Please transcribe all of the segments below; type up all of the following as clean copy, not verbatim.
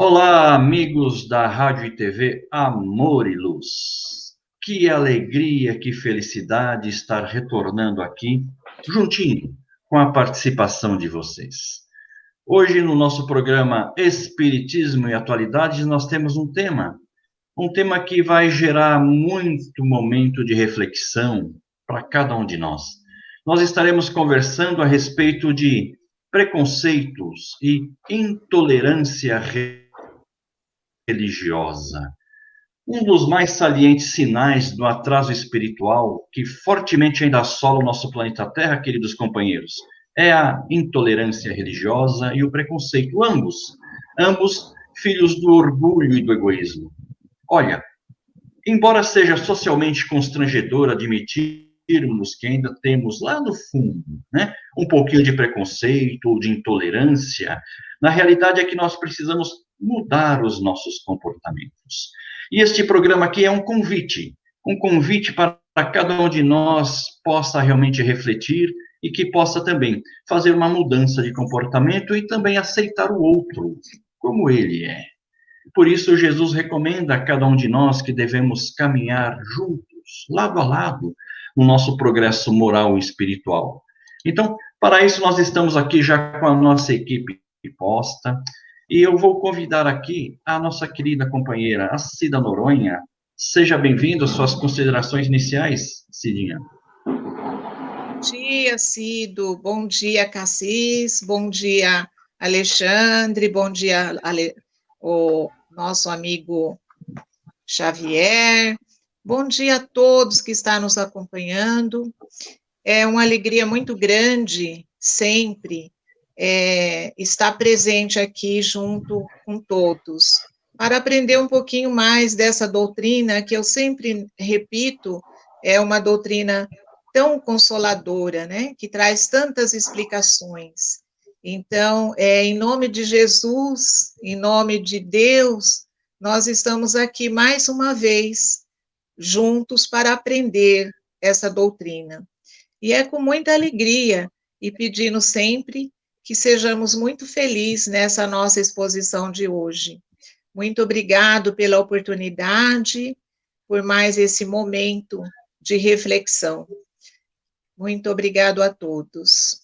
Olá, amigos da Rádio e TV Amor e Luz. Que alegria, que felicidade estar retornando aqui, juntinho com a participação de vocês. Hoje, no nosso programa Espiritismo e Atualidades, nós temos um tema que vai gerar muito momento de reflexão para cada um de nós. Nós estaremos conversando a respeito de preconceitos e intolerância religiosa. Um dos mais salientes sinais do atraso espiritual que fortemente ainda assola o nosso planeta Terra, queridos companheiros, é a intolerância religiosa e o preconceito, ambos filhos do orgulho e do egoísmo. Olha, embora seja socialmente constrangedor admitirmos que ainda temos lá no fundo, né, um pouquinho de preconceito ou de intolerância, na realidade é que nós precisamos mudar os nossos comportamentos. E este programa aqui é um convite para cada um de nós possa realmente refletir e que possa também fazer uma mudança de comportamento e também aceitar o outro como ele é. Por isso, Jesus recomenda a cada um de nós que devemos caminhar juntos, lado a lado, no nosso progresso moral e espiritual. Então, para isso, nós estamos aqui já com a nossa equipe posta, e eu vou convidar aqui a nossa querida companheira, a Cida Noronha. Seja bem-vindo, suas considerações iniciais, Cidinha. Bom dia, Cido. Bom dia, Cassis. Bom dia, Alexandre. Bom dia, o nosso amigo Xavier. Bom dia a todos que estão nos acompanhando. É uma alegria muito grande, sempre, estar presente aqui junto com todos, para aprender um pouquinho mais dessa doutrina, que eu sempre repito, é uma doutrina tão consoladora, né, que traz tantas explicações. Então, em nome de Jesus, em nome de Deus, nós estamos aqui mais uma vez, juntos para aprender essa doutrina. E é com muita alegria e pedindo sempre que sejamos muito felizes nessa nossa exposição de hoje. Muito obrigado pela oportunidade, por mais esse momento de reflexão. Muito obrigado a todos.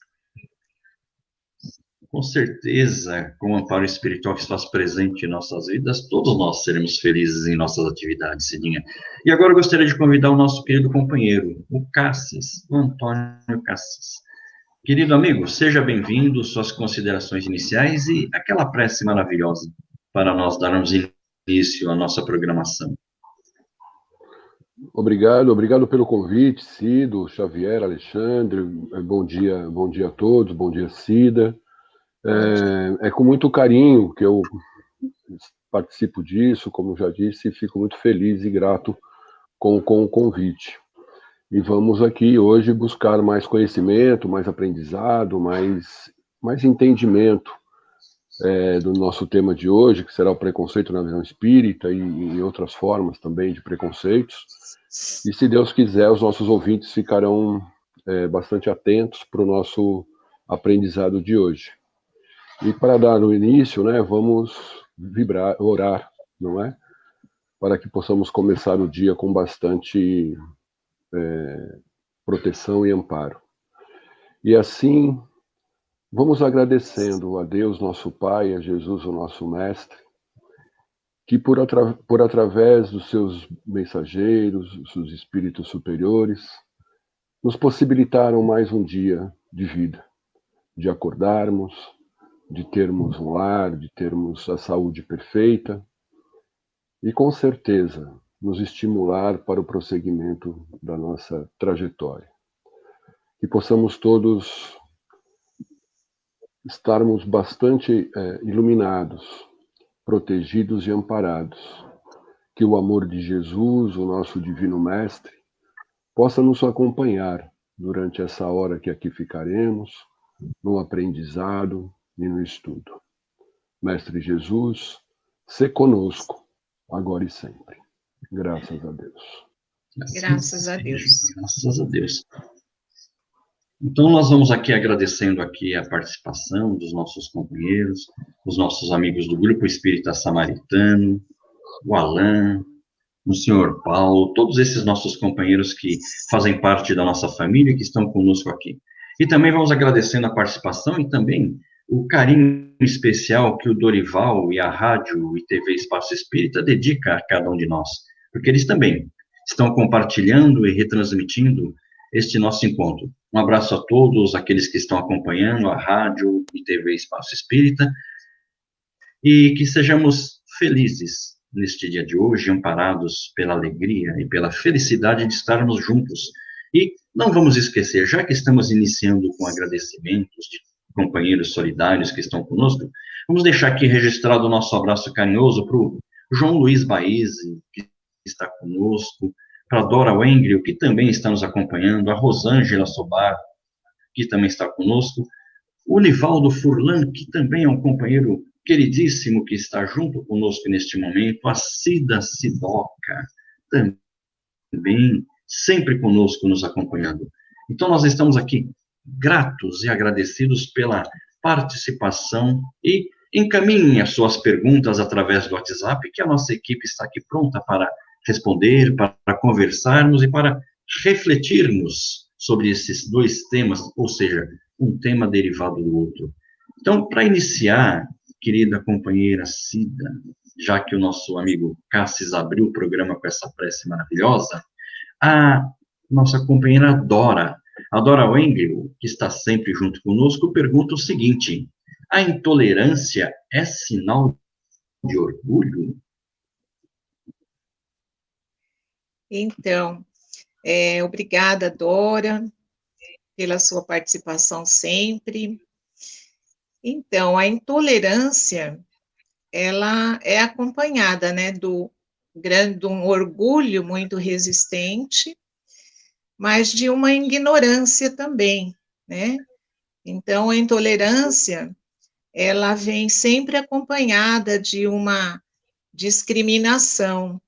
Com certeza, com o amparo espiritual que se faz presente em nossas vidas, todos nós seremos felizes em nossas atividades, Cidinha. E agora eu gostaria de convidar o nosso querido companheiro, o Cassis, o Antônio Cassis. Querido amigo, seja bem-vindo, suas considerações iniciais e aquela prece maravilhosa para nós darmos início à nossa programação. Obrigado pelo convite, Cido, Xavier, Alexandre. Bom dia a todos, bom dia, Cida. É com muito carinho que eu participo disso, como já disse, e fico muito feliz e grato com o convite. E vamos aqui hoje buscar mais conhecimento, mais aprendizado, mais entendimento do nosso tema de hoje, que será o preconceito na visão espírita e outras formas também de preconceitos. E se Deus quiser, os nossos ouvintes ficarão bastante atentos para o nosso aprendizado de hoje. E para dar o início, né, vamos orar, não é? Para que possamos começar o dia com bastante proteção e amparo. E assim, vamos agradecendo a Deus, nosso Pai, a Jesus, o nosso Mestre, que por através dos seus mensageiros, dos seus espíritos superiores, nos possibilitaram mais um dia de vida, de acordarmos, de termos um lar, de termos a saúde perfeita e, com certeza, nos estimular para o prosseguimento da nossa trajetória. Que possamos todos estarmos bastante iluminados, protegidos e amparados. Que o amor de Jesus, o nosso Divino Mestre, possa nos acompanhar durante essa hora que aqui ficaremos, no aprendizado e no estudo. Mestre Jesus, se conosco, agora e sempre. Graças a Deus. Graças a Deus. Graças a Deus. Então, nós vamos aqui agradecendo aqui a participação dos nossos companheiros, os nossos amigos do Grupo Espírita Samaritano, o Alain, o senhor Paulo, todos esses nossos companheiros que fazem parte da nossa família e que estão conosco aqui. E também vamos agradecendo a participação e também o carinho especial que o Dorival e a Rádio e TV Espaço Espírita dedica a cada um de nós, porque eles também estão compartilhando e retransmitindo este nosso encontro. Um abraço a todos aqueles que estão acompanhando a Rádio e TV Espaço Espírita, e que sejamos felizes neste dia de hoje, amparados pela alegria e pela felicidade de estarmos juntos. E não vamos esquecer, já que estamos iniciando com agradecimentos de companheiros solidários que estão conosco, vamos deixar aqui registrado o nosso abraço carinhoso para o João Luiz Baeze, que está conosco, para a Dora Wengrio, que também está nos acompanhando, a Rosângela Sobar, que também está conosco, o Nivaldo Furlan, que também é um companheiro queridíssimo que está junto conosco neste momento, a Cida Sidoca, também sempre conosco, nos acompanhando. Então, nós estamos aqui gratos e agradecidos pela participação e encaminhem as suas perguntas através do WhatsApp, que a nossa equipe está aqui pronta para responder, para conversarmos e para refletirmos sobre esses dois temas, ou seja, um tema derivado do outro. Então, para iniciar, querida companheira Cida, já que o nosso amigo Cassis abriu o programa com essa prece maravilhosa, a nossa companheira a Dora Wengel, que está sempre junto conosco, pergunta o seguinte: a intolerância é sinal de orgulho? Então, obrigada, Dora, pela sua participação sempre. Então, a intolerância, ela é acompanhada, né, de um orgulho muito resistente, mas de uma ignorância também, né? Então, a intolerância, ela vem sempre acompanhada de uma discriminação,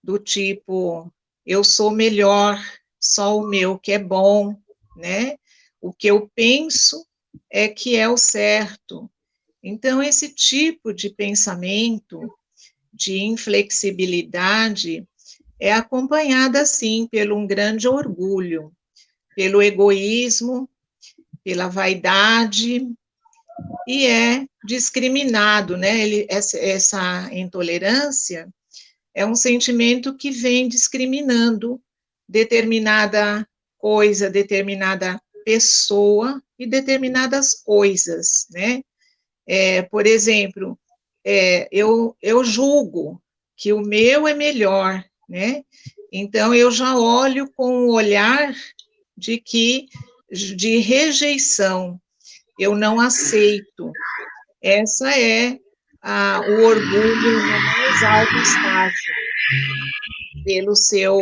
do tipo, eu sou melhor, só o meu que é bom, né? O que eu penso é que é o certo. Então, esse tipo de pensamento, de inflexibilidade, é acompanhada, sim, pelo um grande orgulho, pelo egoísmo, pela vaidade, e é discriminado, né? Essa intolerância é um sentimento que vem discriminando determinada coisa, determinada pessoa e determinadas coisas, né? Por exemplo, eu julgo que o meu é melhor, né? Então, eu já olho com o olhar de rejeição, eu não aceito. Essa é o orgulho no mais alto estágio, pelo seu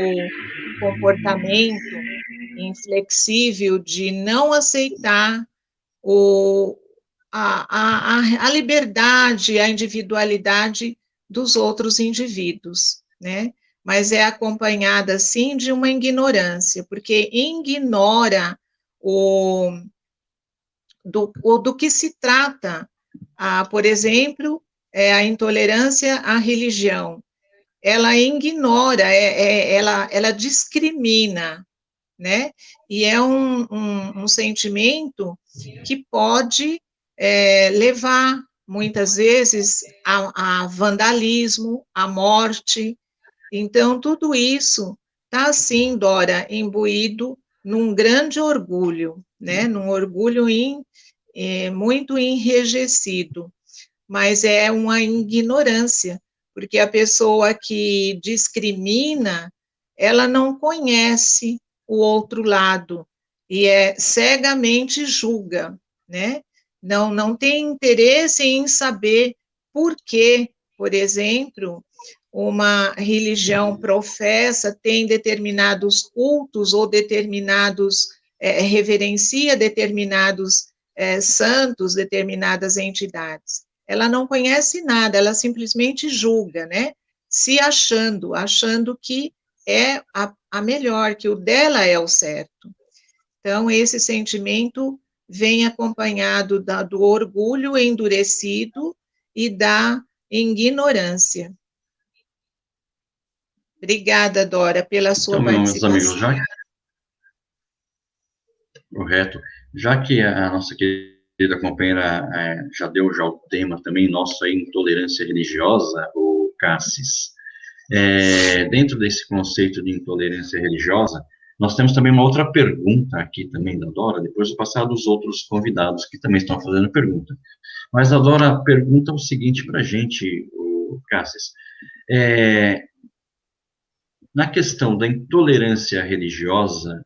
comportamento inflexível de não aceitar a liberdade, a individualidade dos outros indivíduos, né? Mas é acompanhada, sim, de uma ignorância, porque ignora do que se trata, por exemplo, a intolerância à religião. Ela ignora, ela discrimina, né? E é um sentimento que pode levar, muitas vezes, a vandalismo, a morte. Então, tudo isso está, assim, Dora, imbuído num grande orgulho, né? Num orgulho muito enrijecido, mas é uma ignorância, porque a pessoa que discrimina, ela não conhece o outro lado, e cegamente julga, né? Não tem interesse em saber por que, por exemplo, uma religião professa, tem determinados cultos ou reverencia determinados santos, determinadas entidades. Ela não conhece nada, ela simplesmente julga, né? Se achando que é a melhor, que o dela é o certo. Então, esse sentimento vem acompanhado do orgulho endurecido e da ignorância. Obrigada, Dora, pela sua Então, meus amigos, participação. Correto. Já que a nossa querida companheira já deu já o tema também nosso aí, intolerância religiosa, o Cassis, dentro desse conceito de intolerância religiosa, nós temos também uma outra pergunta aqui também da Dora, depois do passar dos outros convidados que também estão fazendo pergunta. Mas a Dora pergunta o seguinte para a gente, o Cassis, na questão da intolerância religiosa,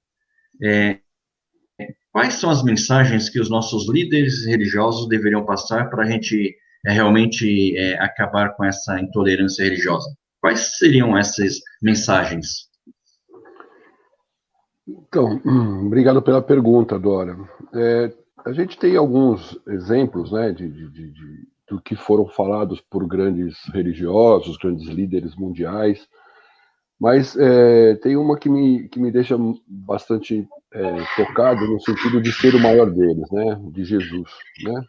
quais são as mensagens que os nossos líderes religiosos deveriam passar para a gente realmente acabar com essa intolerância religiosa? Quais seriam essas mensagens? Então, obrigado pela pergunta, Dora. A gente tem alguns exemplos, né, do que foram falados por grandes religiosos, grandes líderes mundiais, mas tem uma que me deixa bastante tocado no sentido de ser o maior deles, né, de Jesus, né?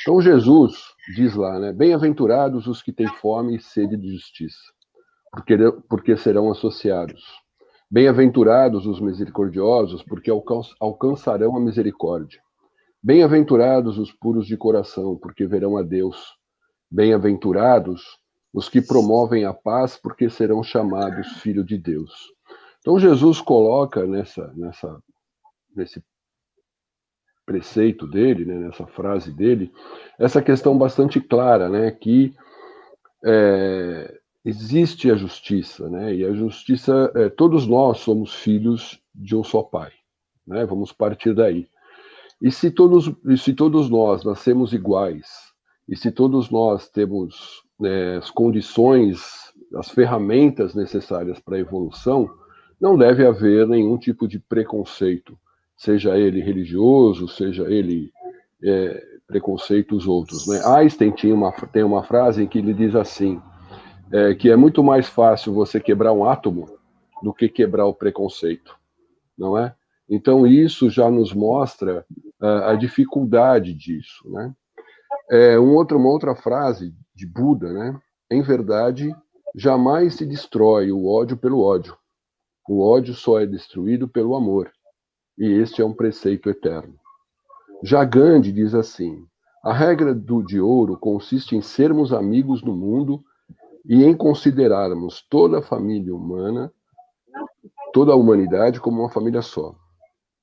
Então Jesus diz lá, né, bem-aventurados os que têm fome e sede de justiça, porque serão associados. Bem-aventurados os misericordiosos, porque alcançarão a misericórdia. Bem-aventurados os puros de coração, porque verão a Deus. Bem-aventurados os que promovem a paz, porque serão chamados filhos de Deus. Então Jesus coloca nesse preceito dele, né, nessa frase dele, essa questão bastante clara, né, que existe a justiça, né, e a justiça, todos nós somos filhos de um só pai, né, vamos partir daí. E se todos nós nascemos iguais, e se todos nós temos as condições, as ferramentas necessárias para a evolução, não deve haver nenhum tipo de preconceito, seja ele religioso, seja ele preconceitos outros, né? Einstein tem uma frase em que ele diz assim, que é muito mais fácil você quebrar um átomo do que quebrar o preconceito, não é? Então isso já nos mostra a dificuldade disso, né? Uma outra frase de Buda, né? Em verdade, jamais se destrói o ódio pelo ódio. O ódio só é destruído pelo amor. E este é um preceito eterno. Já Gandhi diz assim: a regra de ouro consiste em sermos amigos no mundo e em considerarmos toda a família humana, toda a humanidade como uma família só.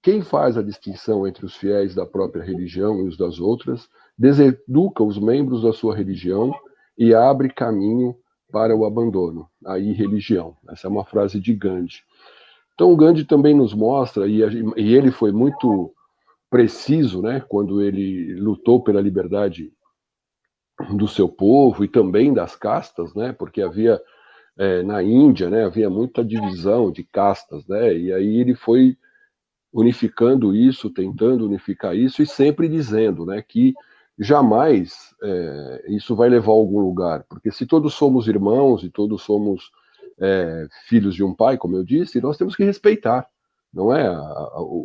Quem faz a distinção entre os fiéis da própria religião e os das outras, deseduca os membros da sua religião e abre caminho para o abandono, a irreligião. Essa é uma frase de Gandhi. Então, Gandhi também nos mostra, e ele foi muito preciso, né, quando ele lutou pela liberdade do seu povo e também das castas, né, porque havia na Índia, né, havia muita divisão de castas, né, e aí ele foi unificando isso, tentando unificar isso e sempre dizendo, né, que jamais isso vai levar a algum lugar, porque se todos somos irmãos e todos somos filhos de um pai, como eu disse, nós temos que respeitar, não é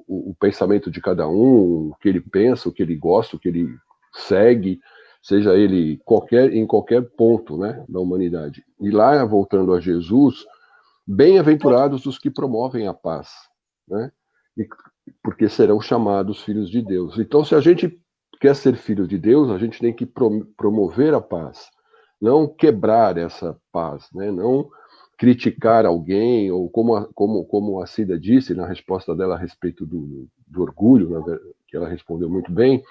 o pensamento de cada um, o que ele pensa, o que ele gosta, o que ele segue, seja ele em qualquer ponto, né, da humanidade. E lá, voltando a Jesus, bem-aventurados os que promovem a paz, né? Porque serão chamados filhos de Deus. Então, se a gente quer ser filho de Deus, a gente tem que promover a paz, não quebrar essa paz, né? Não criticar alguém, ou como a Cida disse na resposta dela a respeito do orgulho, que ela respondeu muito bem,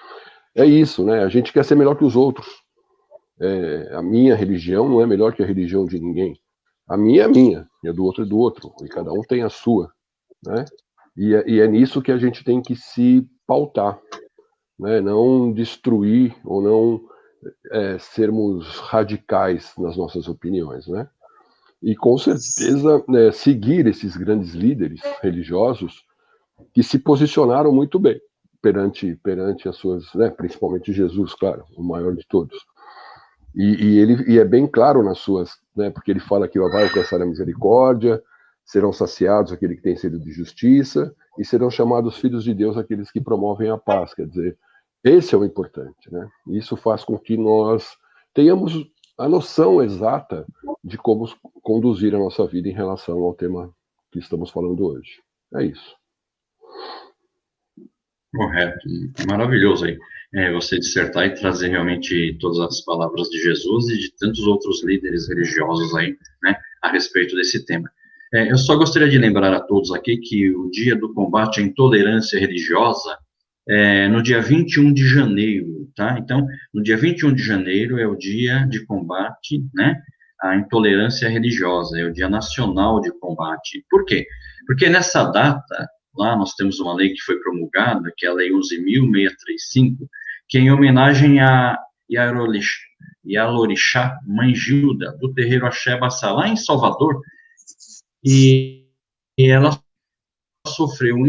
é isso, né? A gente quer ser melhor que os outros. A minha religião não é melhor que a religião de ninguém. A minha é minha, e a do outro é do outro, e cada um tem a sua, né? E é nisso que a gente tem que se pautar, né? Não destruir ou não sermos radicais nas nossas opiniões, né? E com certeza seguir esses grandes líderes religiosos que se posicionaram muito bem perante as suas, né? Principalmente Jesus, claro, o maior de todos. E é bem claro nas suas, né? Porque ele fala que vai alcançar a misericórdia, serão saciados aqueles que têm sede de justiça, e serão chamados filhos de Deus aqueles que promovem a paz. Quer dizer, esse é o importante, né? Isso faz com que nós tenhamos a noção exata de como conduzir a nossa vida em relação ao tema que estamos falando hoje. É isso. Correto, maravilhoso aí. Você dissertar e trazer realmente todas as palavras de Jesus e de tantos outros líderes religiosos aí, né, a respeito desse tema. Eu só gostaria de lembrar a todos aqui que o dia do combate à intolerância religiosa é no dia 21 de janeiro, tá? Então, no dia 21 de janeiro é o dia de combate, né, à intolerância religiosa, é o dia nacional de combate. Por quê? Porque nessa data, lá nós temos uma lei que foi promulgada, que é a Lei 11.635, que é em homenagem a Yalorixá, Mãe Gilda, do terreiro Axé Baçá, lá em Salvador, e ela sofreu um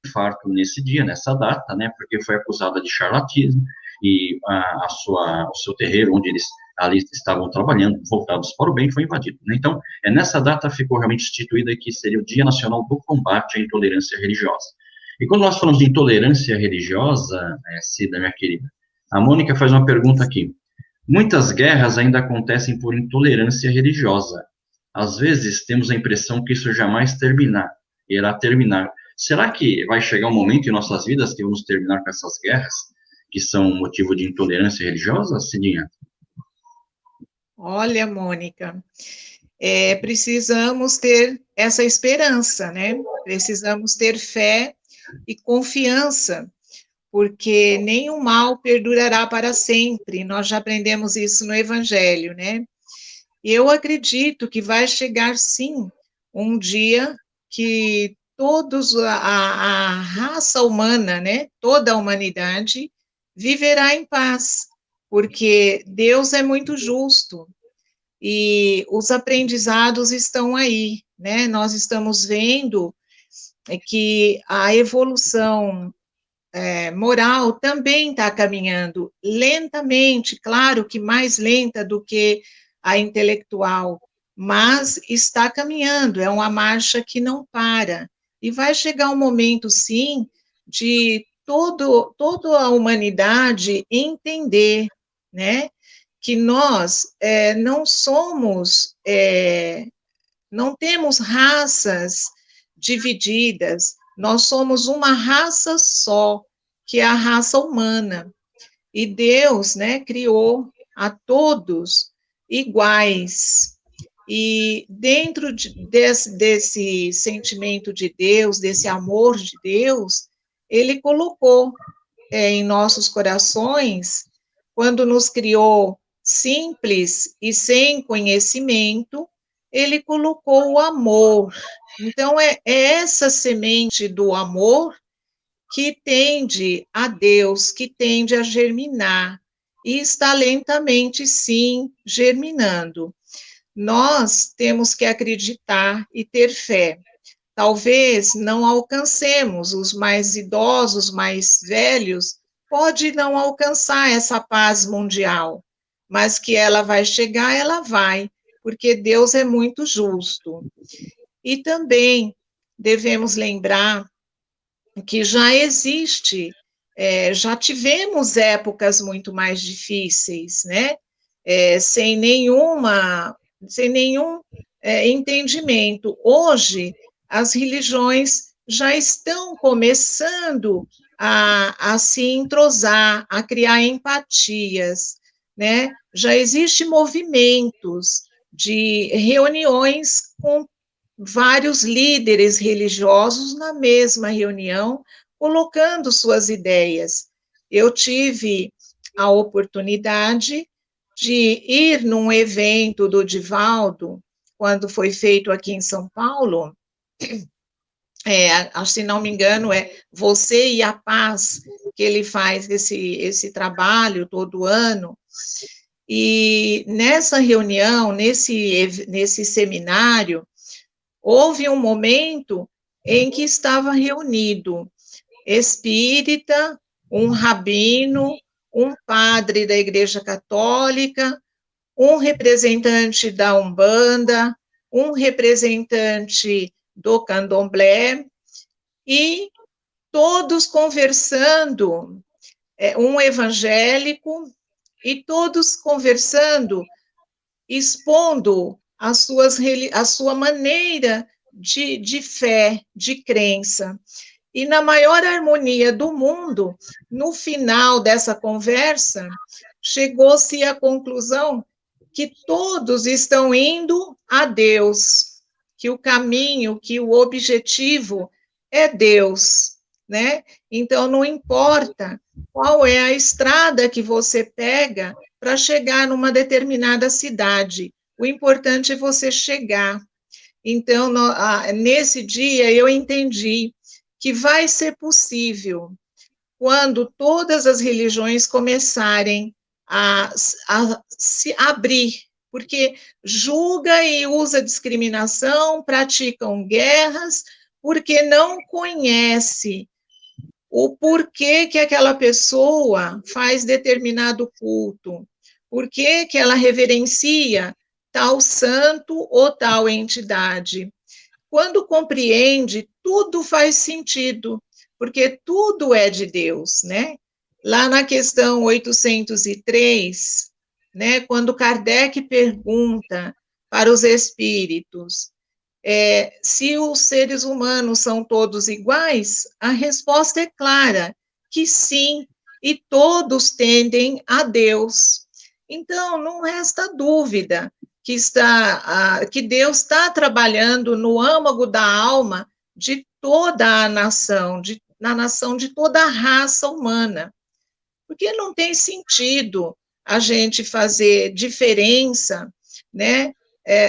infarto nesse dia, nessa data, né, porque foi acusada de charlatismo, e o seu terreiro, onde eles ali estavam trabalhando, voltados para o bem, foi invadido. Né? Então, nessa data ficou realmente instituída que seria o Dia Nacional do Combate à Intolerância Religiosa. E quando nós falamos de intolerância religiosa, Cida, minha querida, a Mônica faz uma pergunta aqui. Muitas guerras ainda acontecem por intolerância religiosa. Às vezes, temos a impressão que isso jamais irá terminar. Será que vai chegar um momento em nossas vidas que vamos terminar com essas guerras, que são motivo de intolerância religiosa, Cidinha? Olha, Mônica, precisamos ter essa esperança, né? Precisamos ter fé e confiança, porque nenhum mal perdurará para sempre. Nós já aprendemos isso no Evangelho, né? Eu acredito que vai chegar, sim, um dia que a raça humana, né, toda a humanidade, viverá em paz, porque Deus é muito justo e os aprendizados estão aí, né? Nós estamos vendo que a evolução moral também está caminhando lentamente, claro que mais lenta do que a intelectual, mas está caminhando, é uma marcha que não para. E vai chegar um momento, sim, de toda a humanidade entender, né, que nós não somos, não temos raças divididas, nós somos uma raça só, que é a raça humana. E Deus, né, criou a todos iguais. E dentro desse sentimento de Deus, desse amor de Deus, Ele colocou em nossos corações, quando nos criou simples e sem conhecimento, Ele colocou o amor. Então, é essa semente do amor que tende a Deus, que tende a germinar, e está lentamente, sim, germinando. Nós temos que acreditar e ter fé. Talvez não alcancemos, os mais idosos, mais velhos, pode não alcançar essa paz mundial, mas que ela vai chegar, ela vai, porque Deus é muito justo. E também devemos lembrar que já existe, já tivemos épocas muito mais difíceis, né? Sem nenhum entendimento. Hoje, as religiões já estão começando a se entrosar, a criar empatias, né? Já existem movimentos de reuniões com vários líderes religiosos na mesma reunião, colocando suas ideias. Eu tive a oportunidade de ir num evento do Divaldo, quando foi feito aqui em São Paulo, se não me engano, Você e a Paz, que ele faz esse trabalho todo ano, e nessa reunião, nesse seminário, houve um momento em que estava reunido espírita, um rabino, um padre da Igreja Católica, um representante da Umbanda, um representante do Candomblé, e todos conversando, um evangélico e todos conversando, expondo a sua maneira de fé, de crença. E na maior harmonia do mundo, no final dessa conversa, chegou-se à conclusão que todos estão indo a Deus, que o caminho, que o objetivo é Deus, né? Então, não importa qual é a estrada que você pega para chegar numa determinada cidade, o importante é você chegar. Então, nesse dia, eu entendi que vai ser possível quando todas as religiões começarem a se abrir, porque julga e usa discriminação, praticam guerras, porque não conhece o porquê que aquela pessoa faz determinado culto, por que ela reverencia tal santo ou tal entidade. Quando compreende, tudo faz sentido, porque tudo é de Deus, né? Lá na questão 803, né, quando Kardec pergunta para os espíritos se os seres humanos são todos iguais, a resposta é clara, que sim, e todos tendem a Deus. Então, não resta dúvida que Deus está trabalhando no âmago da alma de toda a nação, na nação de toda a raça humana. Porque não tem sentido a gente fazer diferença, né?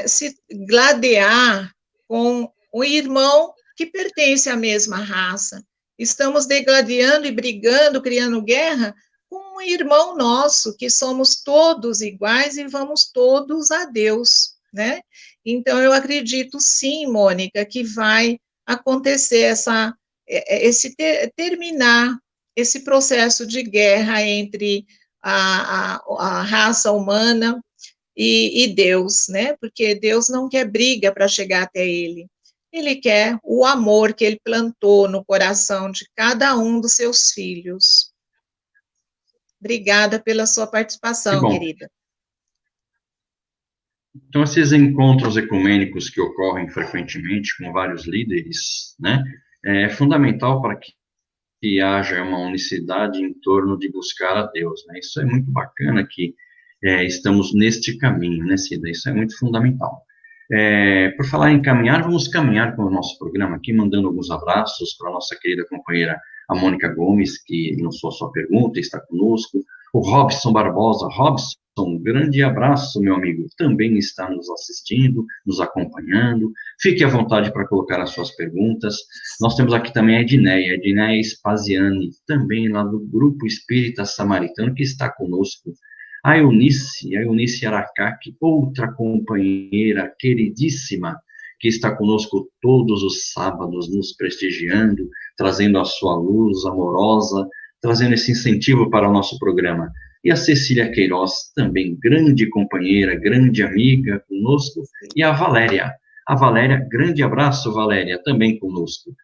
Se gladear com o irmão que pertence à mesma raça. Estamos degladiando e brigando, criando guerra com um irmão nosso, que somos todos iguais e vamos todos a Deus, né? Então, eu acredito sim, Mônica, que vai acontecer terminar esse processo de guerra entre a raça humana e Deus, né? Porque Deus não quer briga para chegar até Ele. Ele quer o amor que Ele plantou no coração de cada um dos seus filhos. Obrigada pela sua participação, querida. Então, esses encontros ecumênicos que ocorrem frequentemente com vários líderes, né, é fundamental para que haja uma unicidade em torno de buscar a Deus, né? Isso é muito bacana que estamos neste caminho, né, Cida? Isso é muito fundamental. Por falar em caminhar, vamos caminhar com o nosso programa aqui, mandando alguns abraços para a nossa querida companheira, a Mônica Gomes, que lançou a sua pergunta, está conosco, o Robson Barbosa. Robson, um grande abraço, meu amigo, também está nos assistindo, nos acompanhando. Fique à vontade para colocar as suas perguntas. Nós temos aqui também a Edneia Spaziani, também lá do Grupo Espírita Samaritano, que está conosco. A Eunice Aracaki, outra companheira queridíssima, que está conosco todos os sábados, nos prestigiando, trazendo a sua luz amorosa, trazendo esse incentivo para o nosso programa. E a Cecília Queiroz, também grande companheira, grande amiga conosco, e a Valéria. A Valéria, grande abraço, Valéria, também conosco.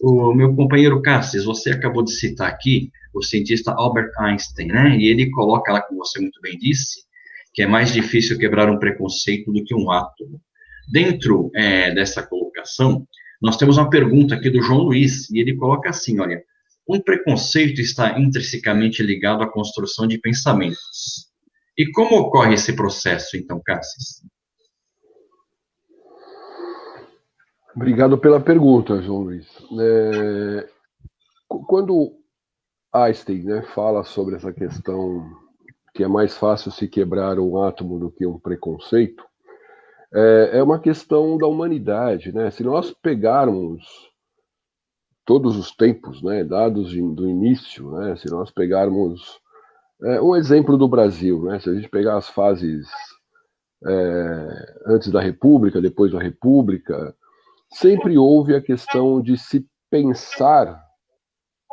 O meu companheiro Cassis, você acabou de citar aqui o cientista Albert Einstein, né? E ele coloca lá, como você muito bem disse, que é mais difícil quebrar um preconceito do que um átomo. Dentro dessa colocação, nós temos uma pergunta aqui do João Luiz, e ele coloca assim, olha, um preconceito está intrinsecamente ligado à construção de pensamentos. E como ocorre esse processo, então, Cassis? Obrigado pela pergunta, João Luiz. Quando Einstein, né, fala sobre essa questão que é mais fácil se quebrar um átomo do que um preconceito, é uma questão da humanidade, né? Se nós pegarmos todos os tempos, né, dados do início, né, se nós pegarmos um exemplo do Brasil, né, se a gente pegar as fases antes da República, depois da República, sempre houve a questão de se pensar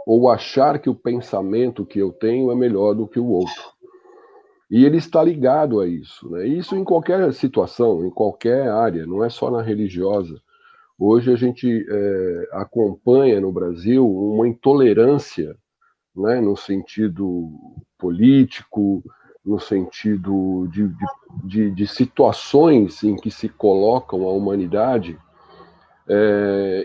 ou achar que o pensamento que eu tenho é melhor do que o outro. E ele está ligado a isso, né? Isso em qualquer situação, em qualquer área, não é só na religiosa. Hoje a gente acompanha no Brasil uma intolerância, né, no sentido político, no sentido de situações em que se colocam a humanidade,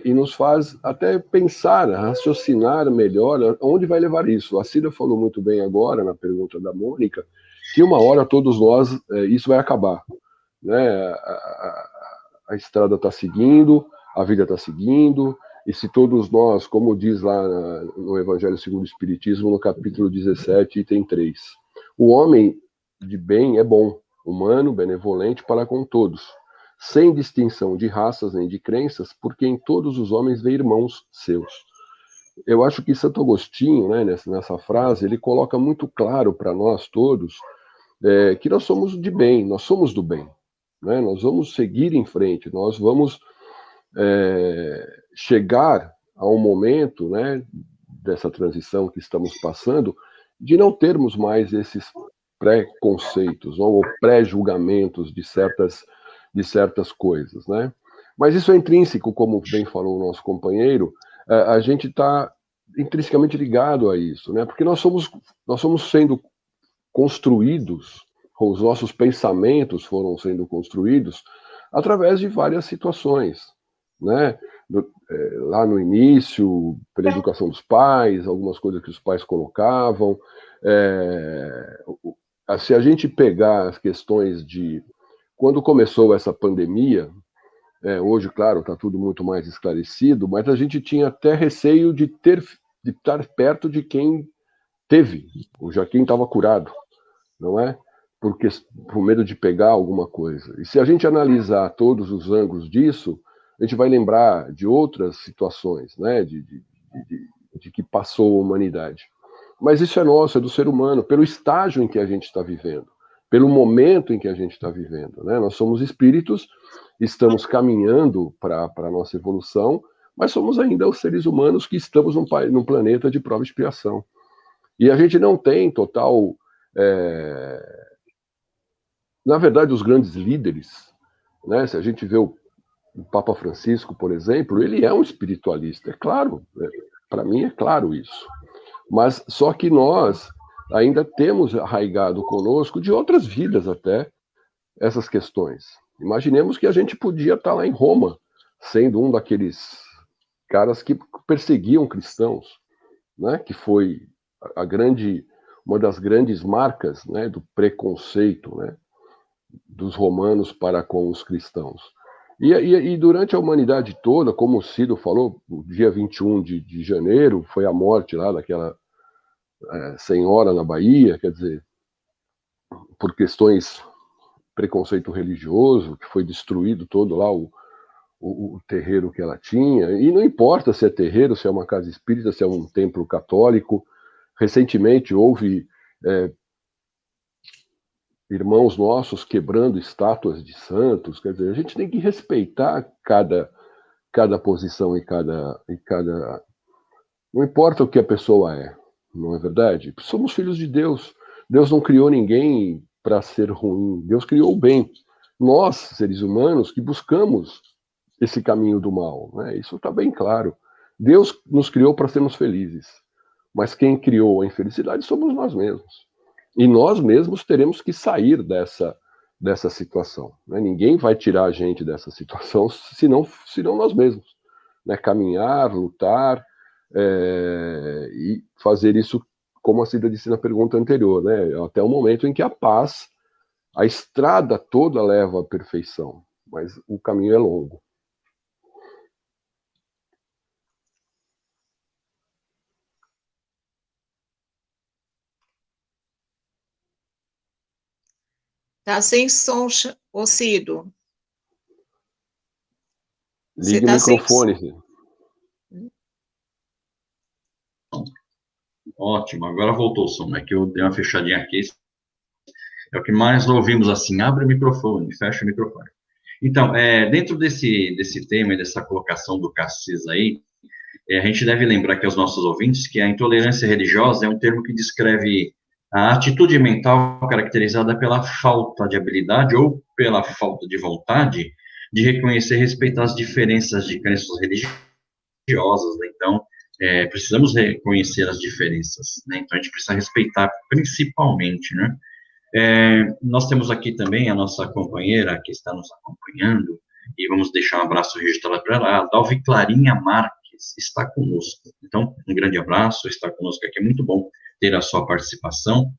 e nos faz até pensar, raciocinar melhor onde vai levar isso. A Cida falou muito bem agora, na pergunta da Mônica, que uma hora todos nós, isso vai acabar. Né? A estrada está seguindo, a vida está seguindo, e se todos nós, como diz lá no Evangelho segundo o Espiritismo, no capítulo 17, item 3, o homem de bem é bom, humano, benevolente para com todos, sem distinção de raças nem de crenças, porque em todos os homens vê irmãos seus. Eu acho que Santo Agostinho, né, nessa frase, ele coloca muito claro para nós todos que nós somos de bem, nós somos do bem. Né? Nós vamos seguir em frente, nós vamos chegar a um momento, né, dessa transição que estamos passando, de não termos mais esses preconceitos ou pré-julgamentos de certas coisas, né? Mas isso é intrínseco, como bem falou o nosso companheiro, a gente está intrinsecamente ligado a isso, né? Porque nós somos sendo construídos, os nossos pensamentos foram sendo construídos através de várias situações, né? Lá no início, pela educação dos pais, algumas coisas que os pais colocavam. Se a gente pegar as questões de quando começou essa pandemia, hoje, claro, está tudo muito mais esclarecido, mas a gente tinha até receio de estar perto de quem teve, ou já quem estava curado, não é? Por medo de pegar alguma coisa. E se a gente analisar todos os ângulos disso, a gente vai lembrar de outras situações, né, de que passou a humanidade. Mas isso é nosso, é do ser humano, pelo estágio em que a gente está vivendo, pelo momento em que a gente está vivendo. Né? Nós somos espíritos, estamos caminhando para a nossa evolução, mas somos ainda os seres humanos que estamos num planeta de prova e expiação. E a gente não tem total... Na verdade, os grandes líderes, né, se a gente vê o Papa Francisco, por exemplo, ele é um espiritualista, é claro, para mim é claro isso. Mas só que nós ainda temos arraigado conosco, de outras vidas até, essas questões. Imaginemos que a gente podia estar lá em Roma, sendo um daqueles caras que perseguiam cristãos, né, que foi uma das grandes marcas, né, do preconceito, né, dos romanos para com os cristãos. E durante a humanidade toda, como o Cido falou, o dia 21 de janeiro foi a morte lá daquela senhora na Bahia, quer dizer, por questões preconceito religioso, que foi destruído todo lá o terreiro que ela tinha, e não importa se é terreiro, se é uma casa espírita, se é um templo católico. Recentemente houve irmãos nossos quebrando estátuas de santos. Quer dizer, a gente tem que respeitar cada posição e cada... Não importa o que a pessoa é, não é verdade? Somos filhos de Deus. Deus não criou ninguém para ser ruim. Deus criou o bem. Nós, seres humanos, que buscamos esse caminho do mal, né? Isso está bem claro. Deus nos criou para sermos felizes, mas quem criou a infelicidade somos nós mesmos. E nós mesmos teremos que sair dessa situação. Né? Ninguém vai tirar a gente dessa situação senão nós mesmos. Né? Caminhar, lutar e fazer isso, como a Cida disse na pergunta anterior, né? Até o momento em que a estrada toda leva à perfeição, mas o caminho é longo. Tá sem som, ô Cido. Ligue o microfone. Ótimo, agora voltou o som. É que eu dei uma fechadinha aqui. É o que mais ouvimos assim, abre o microfone, fecha o microfone. Então, dentro desse tema e dessa colocação do Cassis aí, a gente deve lembrar que aos nossos ouvintes que a intolerância religiosa é um termo que descreve a atitude mental caracterizada pela falta de habilidade ou pela falta de vontade de reconhecer e respeitar as diferenças de crenças religiosas, né? Então, precisamos reconhecer as diferenças, né? Então, a gente precisa respeitar principalmente, né? Nós temos aqui também a nossa companheira que está nos acompanhando, e vamos deixar um abraço registrado para ela, a Dalvi Clarinha Marques está conosco. Então, um grande abraço, está conosco aqui, é muito bom ter a sua participação.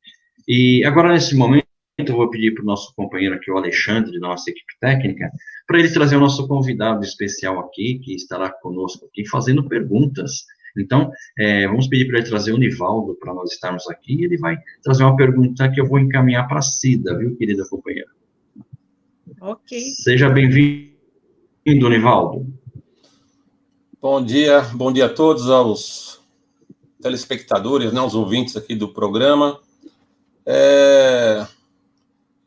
E agora, nesse momento, eu vou pedir para o nosso companheiro aqui, o Alexandre, da nossa equipe técnica, para ele trazer o nosso convidado especial aqui, que estará conosco aqui, fazendo perguntas. Então, vamos pedir para ele trazer o Nivaldo para nós estarmos aqui, e ele vai trazer uma pergunta que eu vou encaminhar para a Cida, viu, querida companheira? Ok. Seja bem-vindo, Nivaldo. Bom dia a todos, aos telespectadores, né, aos ouvintes aqui do programa. É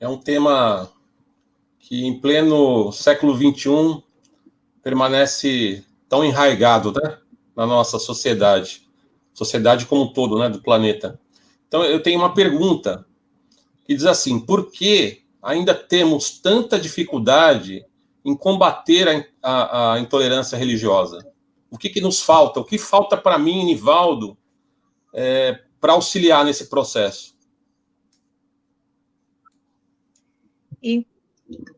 um tema que, em pleno século XXI, permanece tão enraizado, né, na nossa sociedade como um todo, né, do planeta. Então, eu tenho uma pergunta que diz assim: por que ainda temos tanta dificuldade em combater a intolerância religiosa? O que nos falta? O que falta para mim, Nivaldo, para auxiliar nesse processo?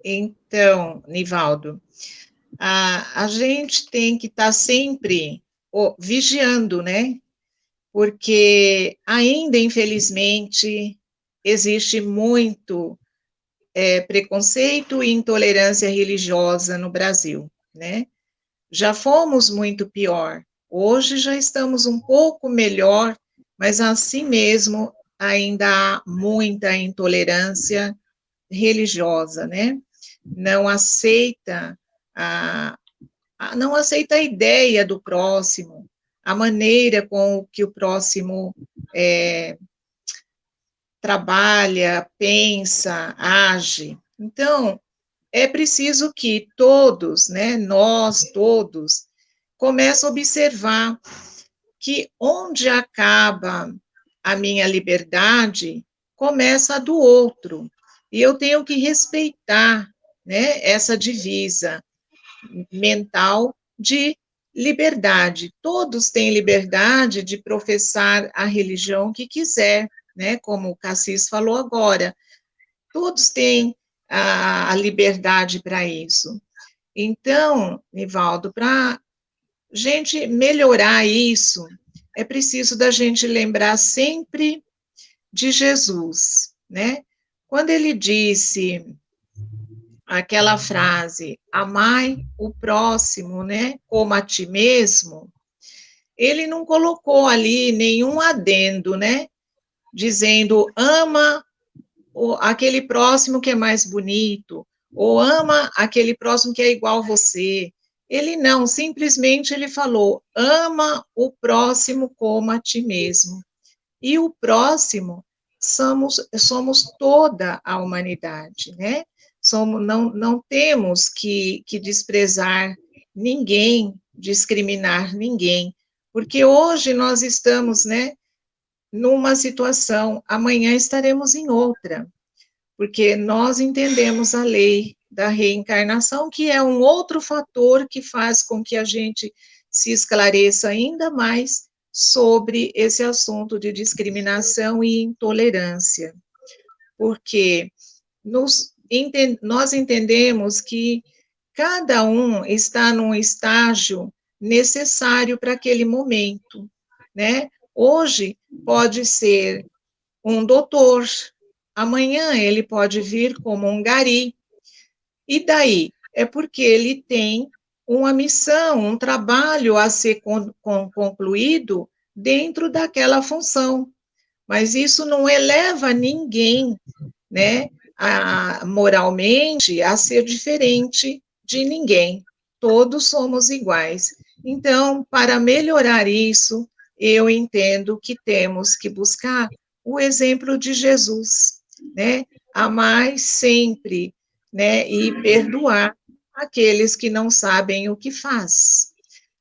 Então, Nivaldo, a gente tem que estar sempre vigiando, né? Porque ainda, infelizmente, existe muito preconceito e intolerância religiosa no Brasil, né? Já fomos muito pior. Hoje já estamos um pouco melhor, mas assim mesmo ainda há muita intolerância religiosa, né? Não aceita não aceita a ideia do próximo, a maneira com que o próximo trabalha, pensa, age. Então, é preciso que todos, né, nós todos, comecem a observar que onde acaba a minha liberdade, começa a do outro. E eu tenho que respeitar, né, essa divisa mental de liberdade. Todos têm liberdade de professar a religião que quiser, né, como o Cassis falou agora. Todos têm a liberdade para isso. Então, Nivaldo, para gente melhorar isso, é preciso da gente lembrar sempre de Jesus, né? Quando ele disse aquela frase, amai o próximo, né, como a ti mesmo, ele não colocou ali nenhum adendo, né, dizendo, ama aquele próximo que é mais bonito, ou ama aquele próximo que é igual a você. Ele não, simplesmente ele falou, ama o próximo como a ti mesmo. E o próximo somos toda a humanidade, né? Não temos que desprezar ninguém, discriminar ninguém, porque hoje nós estamos, né, numa situação, amanhã estaremos em outra, porque nós entendemos a lei da reencarnação, que é um outro fator que faz com que a gente se esclareça ainda mais sobre esse assunto de discriminação e intolerância, porque nós entendemos que cada um está num estágio necessário para aquele momento, né? Hoje pode ser um doutor, amanhã ele pode vir como um gari, e daí? É porque ele tem uma missão, um trabalho a ser concluído dentro daquela função, mas isso não eleva ninguém, né, moralmente, a ser diferente de ninguém, todos somos iguais. Então, para melhorar isso, eu entendo que temos que buscar o exemplo de Jesus, né? Amar sempre, né? E perdoar aqueles que não sabem o que faz.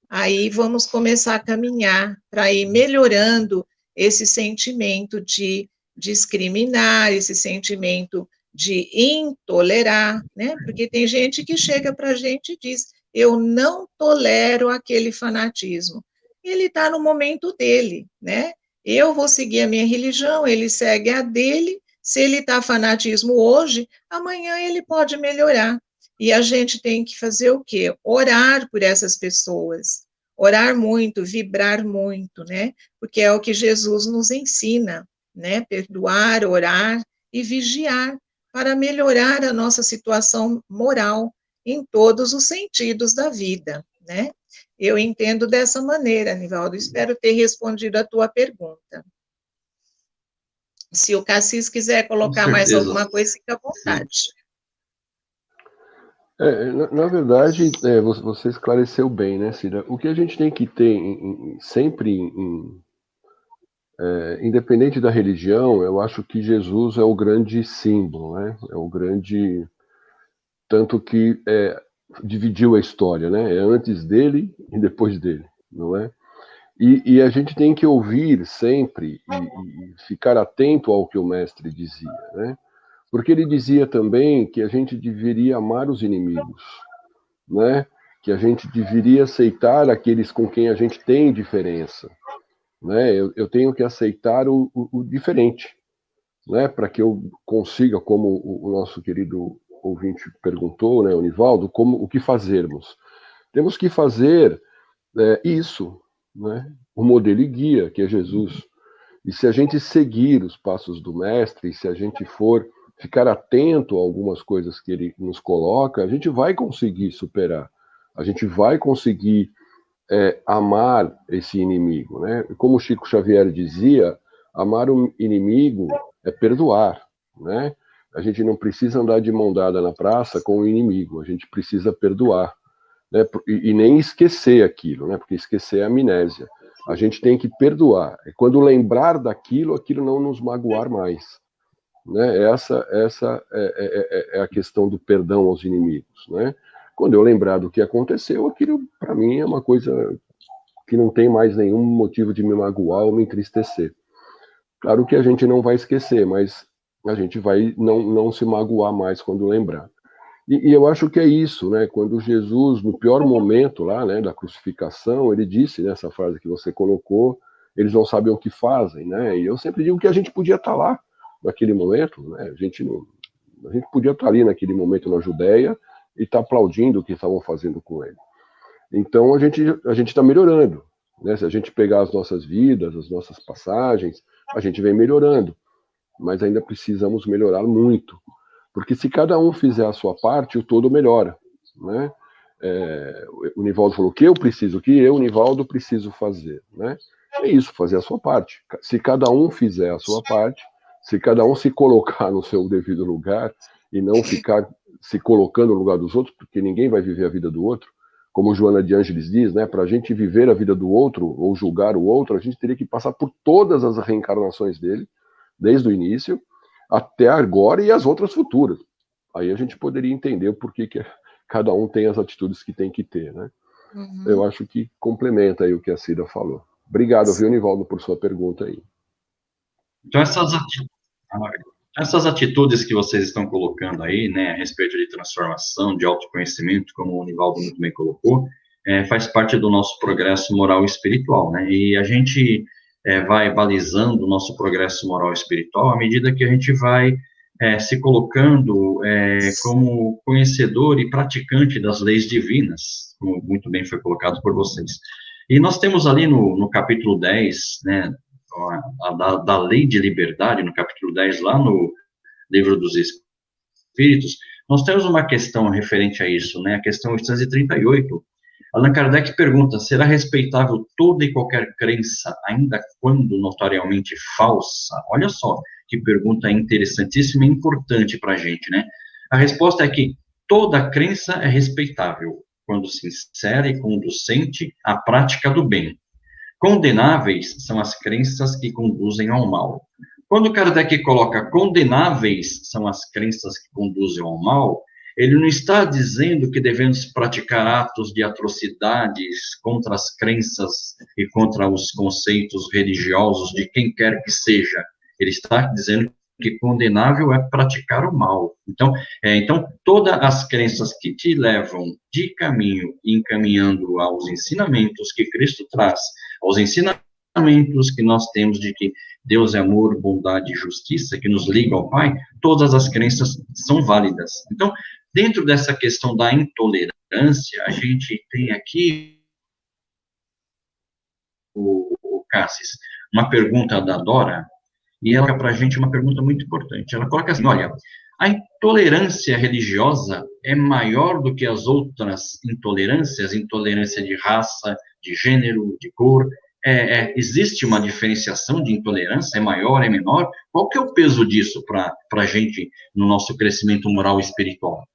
Aí vamos começar a caminhar para ir melhorando esse sentimento de discriminar, esse sentimento de intolerar, né? Porque tem gente que chega para a gente e diz: eu não tolero aquele fanatismo. ele está no momento dele, né? Eu vou seguir a minha religião, ele segue a dele. Se ele está fanatismo hoje, amanhã ele pode melhorar. E a gente tem que fazer o quê? Orar por essas pessoas. Orar muito, vibrar muito, né? Porque é o que Jesus nos ensina, né? Perdoar, orar e vigiar para melhorar a nossa situação moral em todos os sentidos da vida, né? Eu entendo dessa maneira, Nivaldo. Espero ter respondido a tua pergunta. Se o Cassis quiser colocar mais alguma coisa, fica à vontade. Na verdade, você esclareceu bem, né, Cida? O que a gente tem que ter sempre, independente da religião, eu acho que Jesus é o grande símbolo, né? É o grande... Tanto que dividiu a história, né? É antes dele e depois dele, não é? E a gente tem que ouvir sempre e ficar atento ao que o mestre dizia, né? Porque ele dizia também que a gente deveria amar os inimigos, né? Que a gente deveria aceitar aqueles com quem a gente tem diferença, né? Eu tenho que aceitar o diferente, né? Para que eu consiga, como o nosso querido ouvinte perguntou, né, o Nivaldo, o que fazermos? Temos que fazer isso, né? O modelo e guia, que é Jesus. E se a gente seguir os passos do mestre, e se a gente for ficar atento a algumas coisas que ele nos coloca, a gente vai conseguir superar. A gente vai conseguir amar esse inimigo, né? Como Chico Xavier dizia, amar o inimigo é perdoar, né? A gente não precisa andar de mão dada na praça com o inimigo, a gente precisa perdoar, né? E nem esquecer aquilo, né? Porque esquecer é amnésia. A gente tem que perdoar. E quando lembrar daquilo, aquilo não nos magoar mais, né? Essa é a questão do perdão aos inimigos, né? Quando eu lembrar do que aconteceu, aquilo para mim é uma coisa que não tem mais nenhum motivo de me magoar ou me entristecer. Claro que a gente não vai esquecer, mas a gente vai não se magoar mais quando lembrar. E eu acho que é isso, né? Quando Jesus, no pior momento lá, né, da crucificação, ele disse nessa frase que você colocou, eles não sabem o que fazem, né? E eu sempre digo que a gente podia estar lá naquele momento, né? A gente podia estar ali naquele momento na Judéia e estar aplaudindo o que estavam fazendo com ele. Então a gente está melhorando, né? Se a gente pegar as nossas vidas, as nossas passagens, a gente vem melhorando, mas ainda precisamos melhorar muito, porque se cada um fizer a sua parte, o todo melhora, né? O Nivaldo falou que eu, Nivaldo, preciso fazer, né? É isso, fazer a sua parte. Se cada um fizer a sua parte, se cada um se colocar no seu devido lugar e não ficar se colocando no lugar dos outros, porque ninguém vai viver a vida do outro, como Joana de Ângeles diz, né? Para a gente viver a vida do outro ou julgar o outro, a gente teria que passar por todas as reencarnações dele, desde o início até agora e as outras futuras. Aí a gente poderia entender o porquê que cada um tem as atitudes que tem que ter, né? Uhum. Eu acho que complementa aí o que a Cida falou. Obrigado, viu, Nivaldo, por sua pergunta aí. Então, essas atitudes que vocês estão colocando aí, né, a respeito de transformação, de autoconhecimento, como o Nivaldo muito bem colocou, faz parte do nosso progresso moral e espiritual, né? E a gente vai balizando o nosso progresso moral e espiritual à medida que a gente vai se colocando como conhecedor e praticante das leis divinas, como muito bem foi colocado por vocês. E nós temos ali no capítulo 10, né, da lei de liberdade, no capítulo 10, lá no livro dos Espíritos, nós temos uma questão referente a isso, né, a questão 838. Allan Kardec pergunta, será respeitável toda e qualquer crença, ainda quando notariamente falsa? Olha só, que pergunta interessantíssima e importante para a gente, né? A resposta é que toda crença é respeitável, quando sincera e conducente à prática do bem. Condenáveis são as crenças que conduzem ao mal. Quando Kardec coloca condenáveis são as crenças que conduzem ao mal, ele não está dizendo que devemos praticar atos de atrocidades contra as crenças e contra os conceitos religiosos de quem quer que seja. Ele está dizendo que condenável é praticar o mal. Então, todas as crenças que te levam de caminho, encaminhando aos ensinamentos que Cristo traz, aos ensinamentos que nós temos de que Deus é amor, bondade e justiça, que nos liga ao Pai, todas as crenças são válidas. Então, dentro dessa questão da intolerância, a gente tem aqui, o Cassis, uma pergunta da Dora, e ela coloca para a gente uma pergunta muito importante. Ela coloca assim, olha, a intolerância religiosa é maior do que as outras intolerâncias, intolerância de raça, de gênero, de cor, existe uma diferenciação de intolerância, é maior, é menor? Qual que é o peso disso para a gente no nosso crescimento moral e espiritual?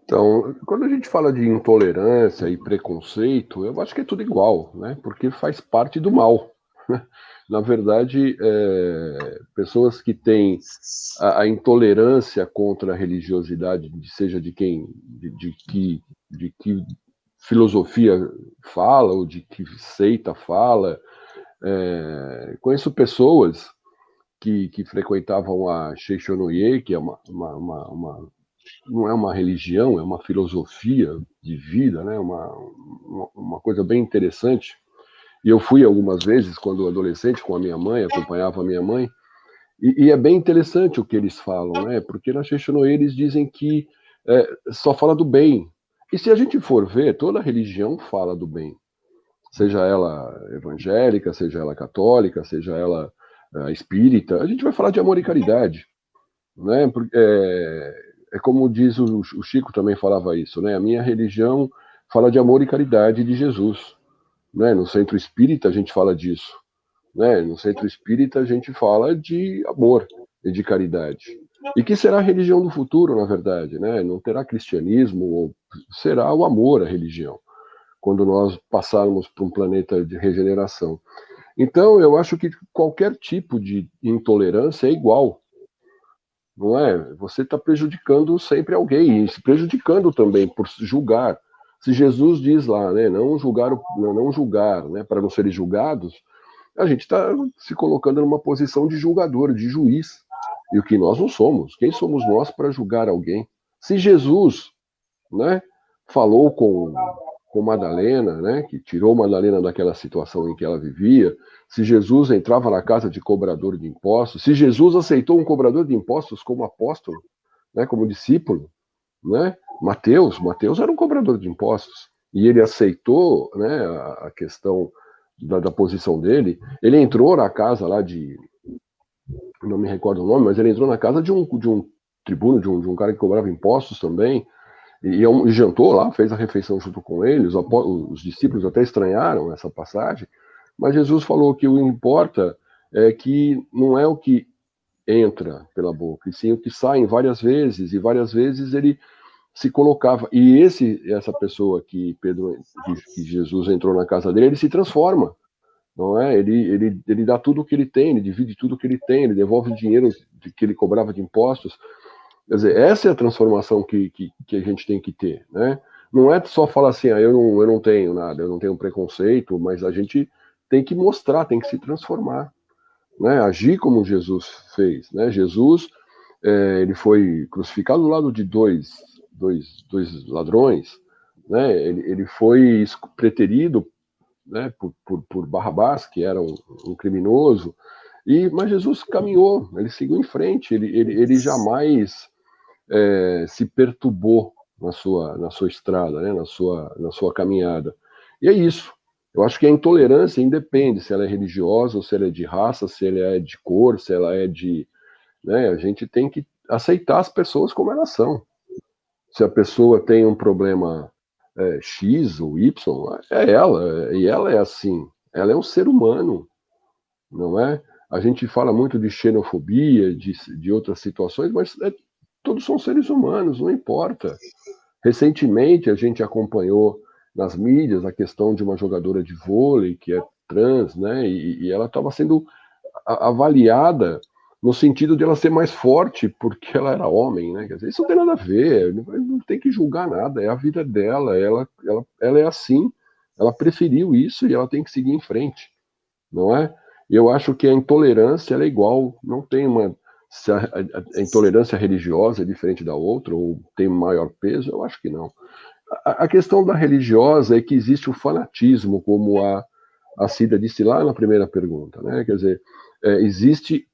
Então, quando a gente fala de intolerância e preconceito, eu acho que é tudo igual, né? Porque faz parte do mal. Na verdade, pessoas que têm a intolerância contra a religiosidade, seja de que filosofia fala ou de que seita fala, conheço pessoas que frequentavam a Seichonoye, que é não é uma religião, é uma filosofia de vida, né? Uma coisa bem interessante. E eu fui algumas vezes, quando adolescente, com a minha mãe, acompanhava a minha mãe, e é bem interessante o que eles falam, né? Porque na Seichonoye eles dizem que só fala do bem. E se a gente for ver, toda religião fala do bem. Seja ela evangélica, seja ela católica, seja ela espírita, a gente vai falar de amor e caridade, né? É como diz o Chico também falava isso, né? A minha religião fala de amor e caridade de Jesus, né? No Centro Espírita a gente fala disso, né? No Centro Espírita a gente fala de amor e de caridade. E que será a religião do futuro, na verdade, né? Não terá cristianismo, será o amor a religião, quando nós passarmos para um planeta de regeneração. Então, eu acho que qualquer tipo de intolerância é igual. Não é? Você está prejudicando sempre alguém, e se prejudicando também por julgar. Se Jesus diz lá, né, não julgar, né, para não serem julgados, a gente está se colocando numa posição de julgador, de juiz, e o que nós não somos. Quem somos nós para julgar alguém? Se Jesus, né, falou com Madalena, né, que tirou Madalena daquela situação em que ela vivia, se Jesus entrava na casa de cobrador de impostos, se Jesus aceitou um cobrador de impostos como apóstolo, né, como discípulo, né, Mateus era um cobrador de impostos, e ele aceitou, né, a questão da posição dele. Ele entrou na casa lá não me recordo o nome, mas ele entrou na casa de um tribuno, de um cara que cobrava impostos também, e jantou lá, fez a refeição junto com ele. Os discípulos até estranharam essa passagem, mas Jesus falou que o que importa é que não é o que entra pela boca, e sim o que sai várias vezes, e várias vezes ele se colocava. E essa pessoa que Jesus entrou na casa dele, ele se transforma, não é? Ele dá tudo o que ele tem, ele divide tudo o que ele tem, ele devolve o dinheiro que ele cobrava de impostos. Quer dizer, essa é a transformação que a gente tem que ter, né? Não é só falar assim, eu não tenho nada, eu não tenho preconceito, mas a gente tem que mostrar, tem que se transformar, né? Agir como Jesus fez, né? Jesus, ele foi crucificado do lado de dois ladrões, né? Ele foi preterido, né, por Barrabás, que era um criminoso, mas Jesus caminhou, ele seguiu em frente, ele jamais se perturbou na sua estrada, né, na sua caminhada. E é isso. Eu acho que a intolerância independe se ela é religiosa, ou se ela é de raça, se ela é de cor, se ela é de... Né, a gente tem que aceitar as pessoas como elas são. Se a pessoa tem um problema X ou Y, é ela, e ela é assim. Ela é um ser humano, não é? A gente fala muito de xenofobia, de outras situações, mas todos são seres humanos, não importa. Recentemente a gente acompanhou nas mídias a questão de uma jogadora de vôlei que é trans, né? E ela estava sendo avaliada no sentido de ela ser mais forte porque ela era homem, né? Quer dizer, isso não tem nada a ver, não tem que julgar nada, é a vida dela, ela é assim, ela preferiu isso e ela tem que seguir em frente, não é? Eu acho que a intolerância ela é igual, não tem uma... Se a intolerância religiosa é diferente da outra, ou tem maior peso, eu acho que não. A questão da religiosa é que existe o fanatismo, como a Cida disse lá na primeira pergunta, né? Quer dizer, existe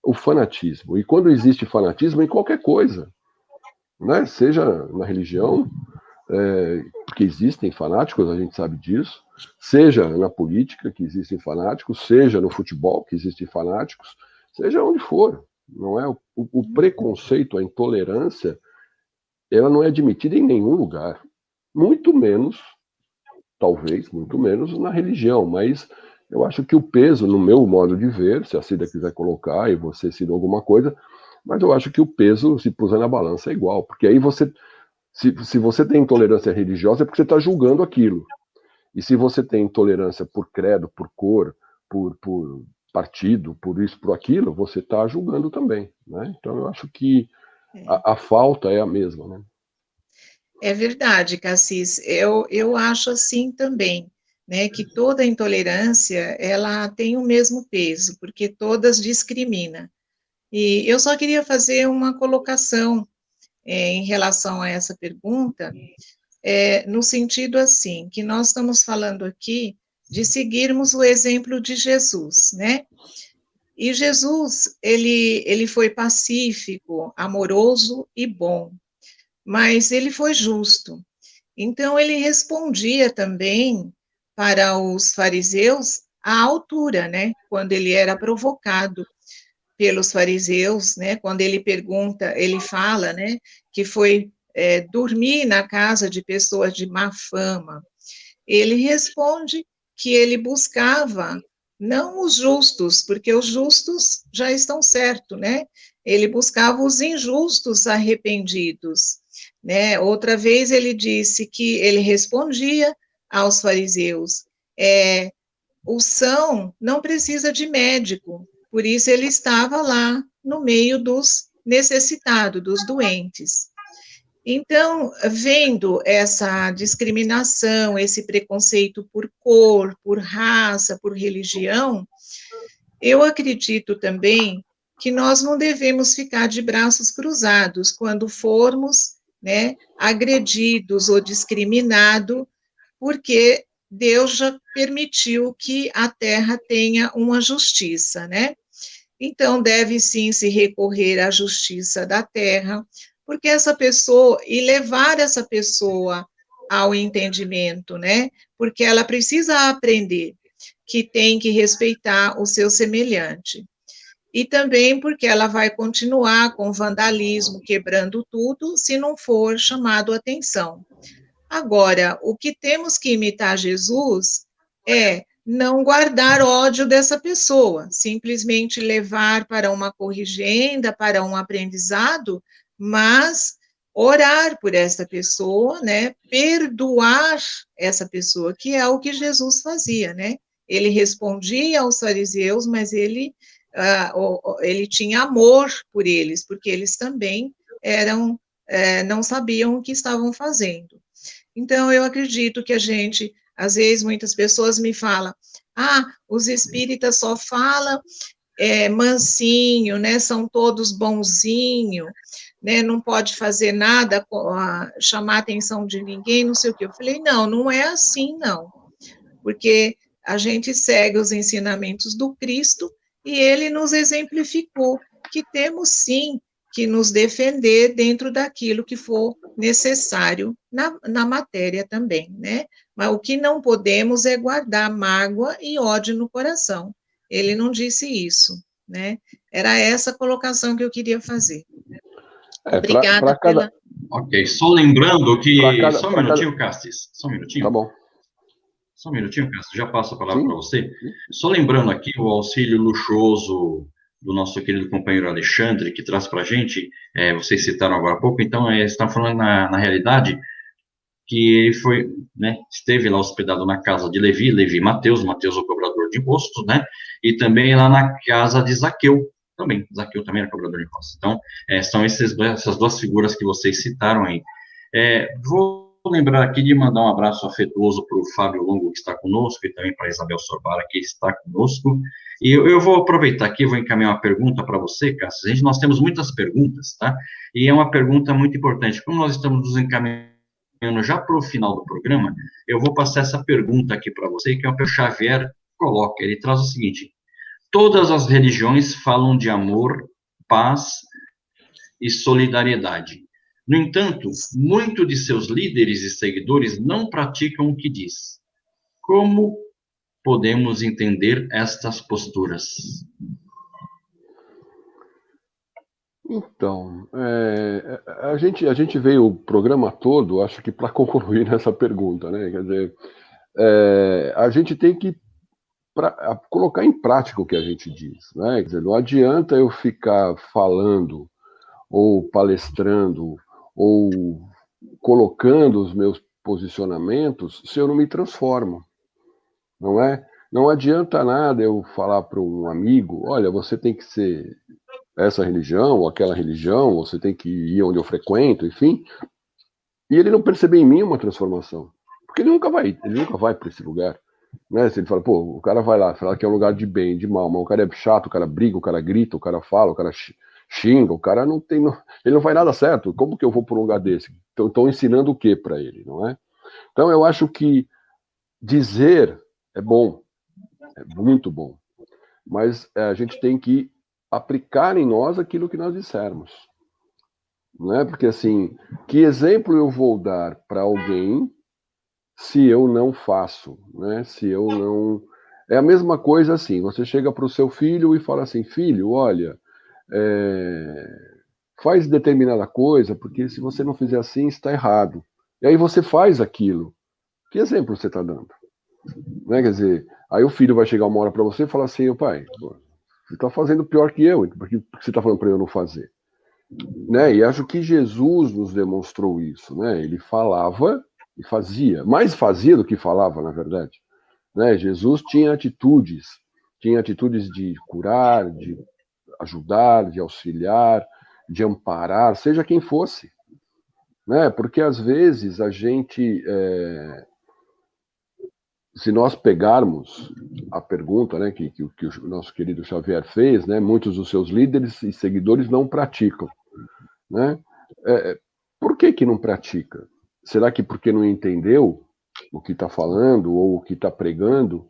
o fanatismo, e quando existe fanatismo em qualquer coisa, né? Seja na religião, porque existem fanáticos, a gente sabe disso, seja na política, que existem fanáticos, seja no futebol, que existem fanáticos, seja onde for, não é? O preconceito, a intolerância, ela não é admitida em nenhum lugar, muito menos, talvez, muito menos na religião, mas eu acho que o peso, no meu modo de ver, se a Cida quiser colocar e você Cida alguma coisa, mas eu acho que o peso, se puser na balança, é igual, porque aí você, se você tem intolerância religiosa, é porque você está julgando aquilo, e se você tem intolerância por credo, por cor, por partido, por isso, por aquilo, você está julgando também, né? Então eu acho que a falta é a mesma, né? É verdade, Cassis. Eu acho assim também, né, que toda intolerância, ela tem o mesmo peso, porque todas discriminam. E eu só queria fazer uma colocação em relação a essa pergunta, no sentido assim, que nós estamos falando aqui de seguirmos o exemplo de Jesus, né? E Jesus, ele foi pacífico, amoroso e bom, mas ele foi justo. Então, ele respondia também para os fariseus à altura, né? Quando ele era provocado pelos fariseus, né? Quando ele pergunta, ele fala, né? Que foi dormir na casa de pessoas de má fama. Ele responde que ele buscava não os justos, porque os justos já estão certos, né? Ele buscava os injustos arrependidos, né? Outra vez ele disse que ele respondia aos fariseus, o são não precisa de médico, por isso ele estava lá no meio dos necessitados, dos doentes. Então, vendo essa discriminação, esse preconceito por cor, por raça, por religião, eu acredito também que nós não devemos ficar de braços cruzados quando formos, né, agredidos ou discriminados, porque Deus já permitiu que a terra tenha uma justiça, né? Então, deve sim se recorrer à justiça da terra, porque essa pessoa, e levar essa pessoa ao entendimento, né? Porque ela precisa aprender que tem que respeitar o seu semelhante. E também porque ela vai continuar com vandalismo, quebrando tudo, se não for chamado atenção. Agora, o que temos que imitar Jesus é não guardar ódio dessa pessoa, simplesmente levar para uma corrigenda, para um aprendizado, mas orar por essa pessoa, né? Perdoar essa pessoa, que é o que Jesus fazia, né? Ele respondia aos fariseus, mas ele tinha amor por eles, porque eles também não sabiam o que estavam fazendo. Então, eu acredito que a gente, às vezes, muitas pessoas me falam, os espíritas só falam mansinho, né, são todos bonzinho, né, não pode fazer nada, chamar a atenção de ninguém, não sei o quê. Eu falei, não é assim, não, porque a gente segue os ensinamentos do Cristo e ele nos exemplificou que temos, sim, que nos defender dentro daquilo que for necessário na matéria também, né? Mas o que não podemos é guardar mágoa e ódio no coração. Ele não disse isso, né? Era essa colocação que eu queria fazer. Obrigada pela... Ok, só lembrando que... Só um minutinho, Cassis. Só um minutinho. Tá bom. Só um minutinho, Cassis. Já passo a palavra para você. Só lembrando aqui o auxílio luxuoso do nosso querido companheiro Alexandre, que traz para a gente, vocês citaram agora há pouco, então, estão falando na realidade que ele foi, né, esteve lá hospedado na casa de Levi Mateus o cobrador de impostos, né, e também lá na casa de Zaqueu também era cobrador de impostos. Então, são essas duas figuras que vocês citaram aí. lembrar aqui de mandar um abraço afetuoso para o Fábio Longo, que está conosco, e também para a Isabel Sorbara, que está conosco. E eu vou aproveitar aqui, vou encaminhar uma pergunta para você, Cássio. Nós temos muitas perguntas, tá? E é uma pergunta muito importante. Como nós estamos nos encaminhando já para o final do programa, eu vou passar essa pergunta aqui para você, que é o que o Xavier coloca. Ele traz o seguinte: todas as religiões falam de amor, paz e solidariedade. No entanto, muitos de seus líderes e seguidores não praticam o que diz. Como podemos entender estas posturas? Então, a gente veio o programa todo, acho que para concluir nessa pergunta, né? Quer dizer, a gente tem que colocar em prática o que a gente diz, né? Quer dizer, não adianta eu ficar falando ou palestrando ou colocando os meus posicionamentos se eu não me transformo, não é? Não adianta nada eu falar para um amigo, olha, você tem que ser essa religião ou aquela religião, você tem que ir onde eu frequento, enfim, e ele não perceber em mim uma transformação, porque ele nunca vai para esse lugar, né? Se ele fala, pô, o cara vai lá, fala que é um lugar de bem, de mal, mas o cara é chato, o cara briga, o cara grita, o cara fala, o cara xinga, o cara ele não faz nada certo, como que eu vou para um lugar desse? Então, estão ensinando o que para ele, não é? Então eu acho que dizer é bom, é muito bom, mas a gente tem que aplicar em nós aquilo que nós dissermos, não é? Porque assim, que exemplo eu vou dar para alguém se eu não faço, né? Se eu não... É a mesma coisa assim, você chega para o seu filho e fala assim, filho, olha, faz determinada coisa, porque se você não fizer assim, está errado. E aí você faz aquilo. Que exemplo você está dando? Né? Quer dizer, aí o filho vai chegar uma hora para você e falar assim, pai, você está fazendo pior que eu, porque você está falando para eu não fazer? Né? E acho que Jesus nos demonstrou isso, né? Ele falava e fazia, mais fazia do que falava, na verdade. Né? Jesus tinha atitudes de curar, de ajudar, de auxiliar, de amparar, seja quem fosse, né? Porque às vezes a gente, se nós pegarmos a pergunta, né, que o nosso querido Xavier fez, né, muitos dos seus líderes e seguidores não praticam, né? Por que não pratica? Será que porque não entendeu o que está falando ou o que está pregando,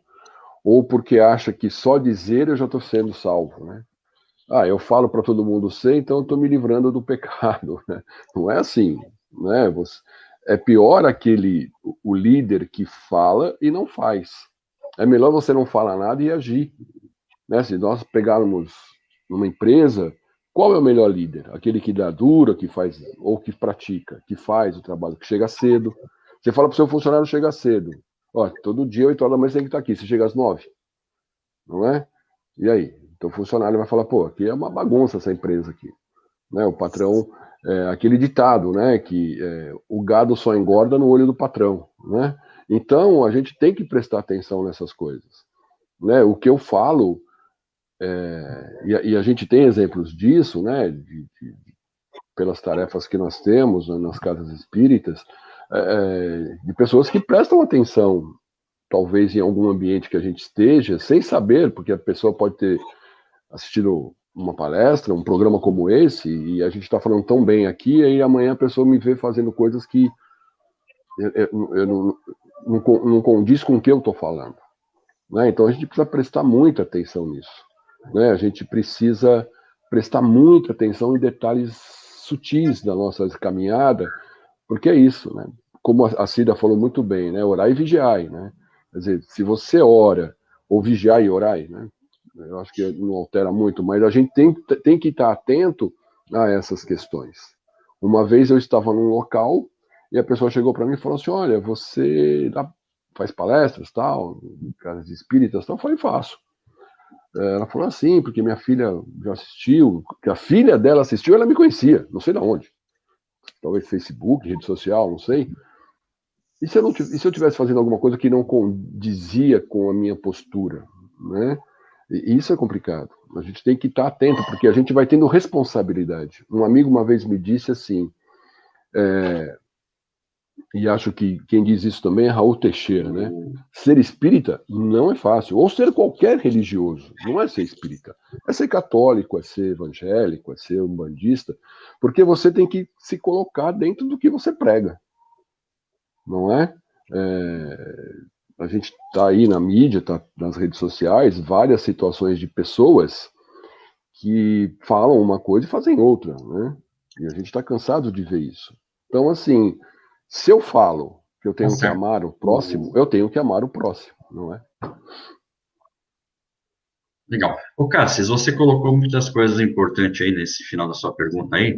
ou porque acha que só dizer eu já estou sendo salvo, né? Eu falo para todo mundo ser, então eu estou me livrando do pecado, né? Não é assim, né? É pior o líder que fala e não faz. É melhor você não falar nada e agir, né? Se nós pegarmos numa empresa, qual é o melhor líder? Aquele que dá dura, que faz, ou que pratica, que faz o trabalho, que chega cedo. Você fala para o seu funcionário chegar cedo. Ó, todo dia, 8 horas da manhã, você tem que estar aqui. Você chega às 9, não é? E aí? Então o funcionário vai falar, pô, aqui é uma bagunça essa empresa aqui. Né? O patrão, aquele ditado, né? Que o gado só engorda no olho do patrão, né? Então a gente tem que prestar atenção nessas coisas. Né? O que eu falo, e a gente tem exemplos disso, né? Pelas tarefas que nós temos nas casas espíritas, de pessoas que prestam atenção, talvez em algum ambiente que a gente esteja, sem saber, porque a pessoa pode ter assistido uma palestra, um programa como esse, e a gente está falando tão bem aqui, e aí amanhã a pessoa me vê fazendo coisas que eu não condiz com o que eu estou falando. Né? Então a gente precisa prestar muita atenção nisso. Né? A gente precisa prestar muita atenção em detalhes sutis da nossa caminhada, porque é isso, né? Como a Cida falou muito bem, né? Orar e vigiar, né? Quer dizer, se você ora, ou vigiar e orar, né? Eu acho que não altera muito, mas a gente tem que estar atento a essas questões. Uma vez eu estava num local e a pessoa chegou para mim e falou assim, olha, você faz palestras, tal, casas espíritas, tal? Eu falei, faço. Ela falou assim, porque minha filha já assistiu, que a filha dela assistiu, ela me conhecia, não sei de onde. Talvez Facebook, rede social, não sei. E se eu estivesse fazendo alguma coisa que não condizia com a minha postura, né? E isso é complicado. A gente tem que estar atento, porque a gente vai tendo responsabilidade. Um amigo uma vez me disse assim, e acho que quem diz isso também é Raul Teixeira, né? Ser espírita não é fácil, ou ser qualquer religioso, não é ser espírita. É ser católico, é ser evangélico, é ser umbandista, porque você tem que se colocar dentro do que você prega, não é? A gente está aí na mídia, está nas redes sociais, várias situações de pessoas que falam uma coisa e fazem outra, né? E a gente está cansado de ver isso. Então, assim, se eu falo que eu tenho que amar o próximo, eu tenho que amar o próximo, não é? Legal. Ô, Cassis, você colocou muitas coisas importantes aí nesse final da sua pergunta aí,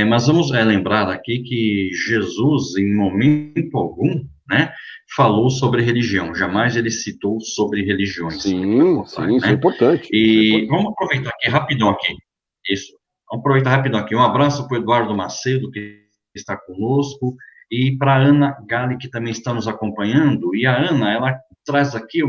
mas vamos lembrar aqui que Jesus, em momento algum, né, falou sobre religião, jamais ele citou sobre religiões. Sim, sim, isso é importante. E vamos aproveitar aqui, rapidão aqui, isso, vamos aproveitar rapidão aqui, um abraço para o Eduardo Macedo, que está conosco, e para a Ana Gali, que também está nos acompanhando, e a Ana, ela traz aqui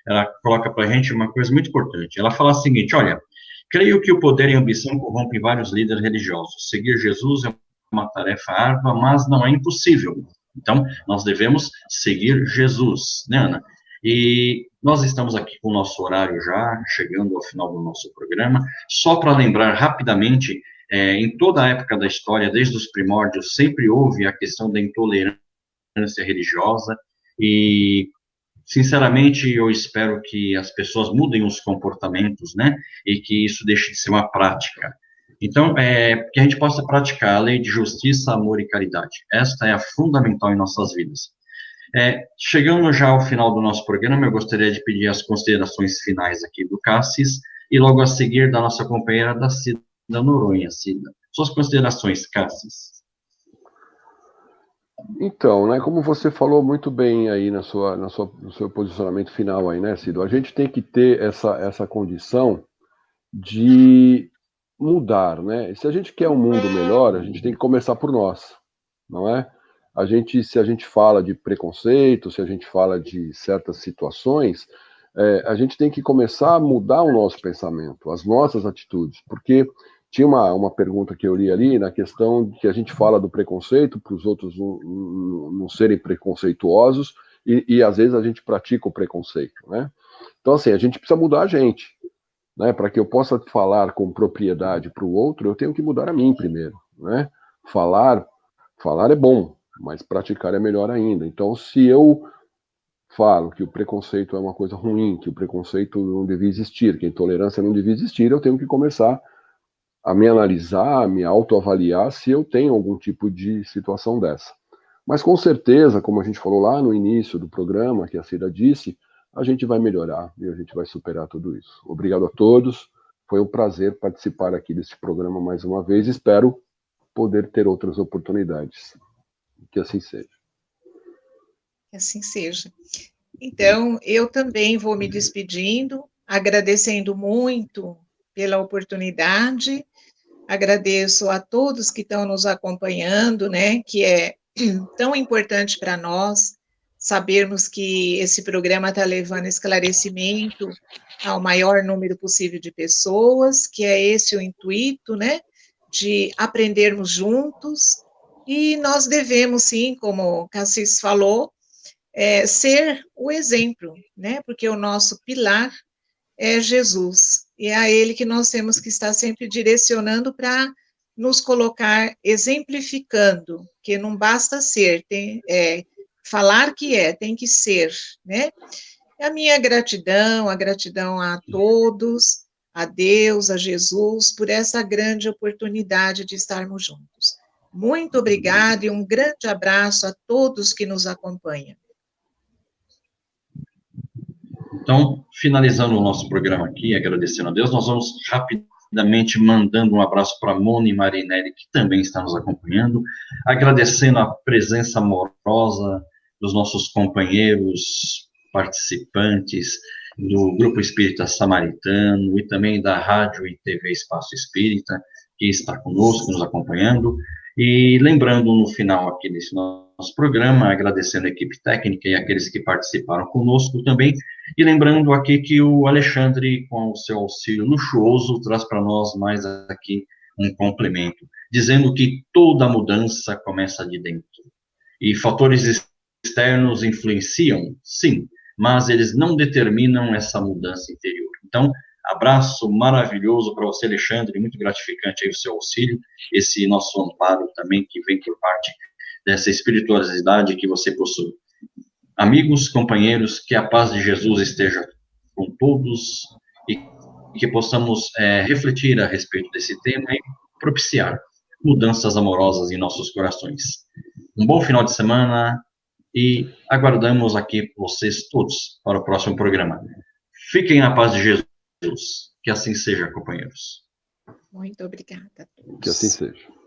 ela coloca para a gente uma coisa muito importante. Ela fala o seguinte: olha, creio que o poder e a ambição corrompem vários líderes religiosos. Seguir Jesus é uma tarefa árdua, mas não é impossível. Então, nós devemos seguir Jesus, né, Ana? E nós estamos aqui com o nosso horário já, chegando ao final do nosso programa. Só para lembrar rapidamente, em toda a época da história, desde os primórdios, sempre houve a questão da intolerância religiosa e sinceramente, eu espero que as pessoas mudem os comportamentos, né, e que isso deixe de ser uma prática. Então, que a gente possa praticar a lei de justiça, amor e caridade. Esta é a fundamental em nossas vidas. Chegando já ao final do nosso programa, eu gostaria de pedir as considerações finais aqui do Cassis, e logo a seguir da nossa companheira da Cida Noronha. Cida, suas considerações, Cassis. Então, né, como você falou muito bem aí no seu posicionamento final aí, né, Cido? A gente tem que ter essa condição de mudar, né? Se a gente quer um mundo melhor, a gente tem que começar por nós, não é? Se a gente fala de preconceito, se a gente fala de certas situações, a gente tem que começar a mudar o nosso pensamento, as nossas atitudes, porque tinha uma pergunta que eu li ali na questão de que a gente fala do preconceito para os outros não serem preconceituosos e às vezes a gente pratica o preconceito, né? Então, assim, a gente precisa mudar a gente, né? Para que eu possa falar com propriedade para o outro, eu tenho que mudar a mim primeiro, né? Falar é bom, mas praticar é melhor ainda. Então, se eu falo que o preconceito é uma coisa ruim, que o preconceito não devia existir, que a intolerância não devia existir, eu tenho que começar a me analisar, a me autoavaliar se eu tenho algum tipo de situação dessa. Mas com certeza, como a gente falou lá no início do programa, que a Cida disse, a gente vai melhorar e a gente vai superar tudo isso. Obrigado a todos, foi um prazer participar aqui desse programa mais uma vez, espero poder ter outras oportunidades. Que assim seja. Que assim seja. Então, eu também vou me despedindo, agradecendo muito pela oportunidade, agradeço a todos que estão nos acompanhando, né, que é tão importante para nós sabermos que esse programa está levando esclarecimento ao maior número possível de pessoas, que é esse o intuito, né, de aprendermos juntos, e nós devemos, sim, como o Cassis falou, ser o exemplo, né, porque o nosso pilar é Jesus, e é a Ele que nós temos que estar sempre direcionando para nos colocar exemplificando, que não basta ser, falar que tem que ser, né? A minha gratidão, a gratidão a todos, a Deus, a Jesus, por essa grande oportunidade de estarmos juntos. Muito obrigada e um grande abraço a todos que nos acompanham. Então, finalizando o nosso programa aqui, agradecendo a Deus, nós vamos rapidamente mandando um abraço para a Moni Marinelli, que também está nos acompanhando, agradecendo a presença amorosa dos nossos companheiros, participantes do Grupo Espírita Samaritano e também da Rádio e TV Espaço Espírita, que está conosco, nos acompanhando. E lembrando no final aqui desse nosso programa, agradecendo a equipe técnica e aqueles que participaram conosco também, e lembrando aqui que o Alexandre, com o seu auxílio luxuoso, traz para nós mais aqui um complemento, dizendo que toda mudança começa de dentro. E fatores externos influenciam, sim, mas eles não determinam essa mudança interior. Então, abraço maravilhoso para você, Alexandre, muito gratificante aí o seu auxílio, esse nosso amparo também que vem por parte dessa espiritualidade que você possui. Amigos, companheiros, que a paz de Jesus esteja com todos e que possamos refletir a respeito desse tema e propiciar mudanças amorosas em nossos corações. Um bom final de semana e aguardamos aqui vocês todos para o próximo programa. Fiquem na paz de Jesus. Que assim seja, companheiros. Muito obrigada a todos. Que assim seja.